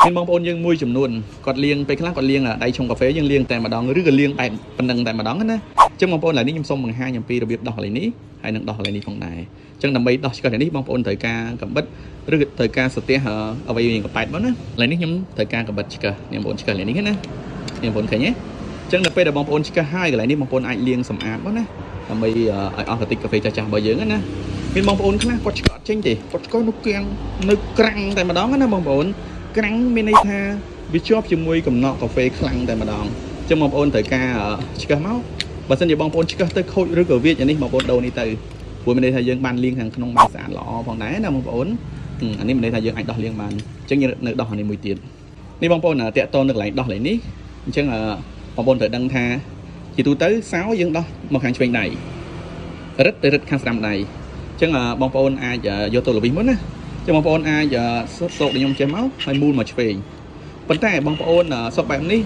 មានបងប្អូនយើងមួយចំនួនគាត់លាងពេលខ្លះគាត់លាងដៃឆុងកាហ្វេយើងលាងតែម្ដងឬក៏លាងបែបប៉ុណ្ណឹងតែម្ដងណាអញ្ចឹងបងប្អូនឡើយនេះខ្ញុំសូមបង្ហាញអំពីរបៀបដោះកន្លែងនេះហើយនឹងដោះកន្លែងនេះផងដែរអញ្ចឹងដើម្បីដោះឆ្កឹះនេះបងប្អូនត្រូវការកាំបិតឬត្រូវការសទេសអ្វីមានកប៉ែតមកណាកន្លែងនេះខ្ញុំត្រូវការកាំបិតឆ្កឹះនេះបងប្អូនឆ្កឹះកន្លែងនេះណានេះបងប្អូនឃើញទេអញ្ចឹងដល់ពេលដែលបងប្អូនឆ្កឹះហើយកន្លែងនេះបងប្អូនអាចលាងសម្អាតមកណាដើម្បីឲ្យអស់កាតិចកាហ្វេចាស់ៗរបស់យើងណាមានបងប្អូនខ្លះគាត់ឆ្កឹះអត់ចេញទេគាត់ឆ្កឹះនៅគៀងនៅក្រាំងតែម្ដងណាបងប្អូនក្រាំងមានន័យថាវាជាប់ជាមួយកំណក់កាហ្វេខ្លាំងតែម្ដងអញ្ចឹងបងប្អូនត្រូវការឆ្កឹះមកបើមិនជាបងប្អូនឆ្កឹះទៅខូចឬក៏វាចអានេះបងប្អូនដូរនេះទៅព្រោះមានន័យថាយើងបានលាងខាងក្នុងបានស្អាតល្អផងដែរណាបងប្អូនអានេះមានន័យថាយើងអាចដោះលាងបានអញ្ចឹងយើងនៅដោះអានេះមួយទៀតនេះបងប្អូនតាក់តនៅកន្លែងដោះកន្លែងនេះអញ្ចឹងបងប្អូនត្រូវដឹងថាជាទូទៅសោយើងដោះមកខាងឆ្វេងដៃរឹតទៅរឹតខាងស្ដាំដៃអញ្ចឹងបងប្អូនអាចយកទៅលវិសមុនណាចឹងបងប្អូនអាចសោកដែលខ្ញុំចេះមកហើយមូលមកឆ្វេងប៉ុន្តែបងប្អូនសពបែបនេះ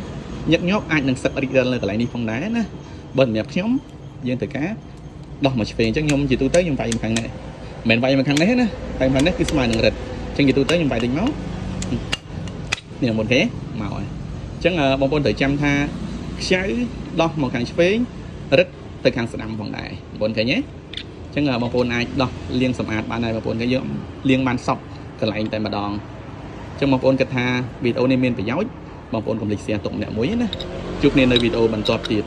ញឹកញាប់អាចនឹងសឹករីករាលនៅកន្លែងនេះផងដែរណាបើសម្រាប់ខ្ញុំយើងត្រូវការដោះមកឆ្វេងអញ្ចឹងខ្ញុំជាទូទៅខ្ញុំវាយមកខាងនេះមិនមែនវាយមកខាងនេះណាវាយមកខាងនេះគឺស្មើនឹងរឹតអញ្ចឹងជាទូទៅខ្ញុំវាយតិចមកនេះមុនទេមកហើយអញ្ចឹងបងប្អូនត្រូវចាំថាខ្ចៅដោះមកខាងឆ្វេងរឹតទៅខាងស្ដាំផងដែរបងប្អូនឃើញទេអញ្ចឹងបងប្អូនអាចដោះលាងសម្អាតបានហើយបងប្អូនគេយកលាងបានសពកន្លែងតែម្ដងអញ្ចឹងបងប្អូនគិតថាវីដេអូនេះមានប្រយោជន៍បងប្អូនកុំភ្លេច share ទុកម្នាក់មួយណាជួបគ្នានៅវីដេអូបន្តទៀត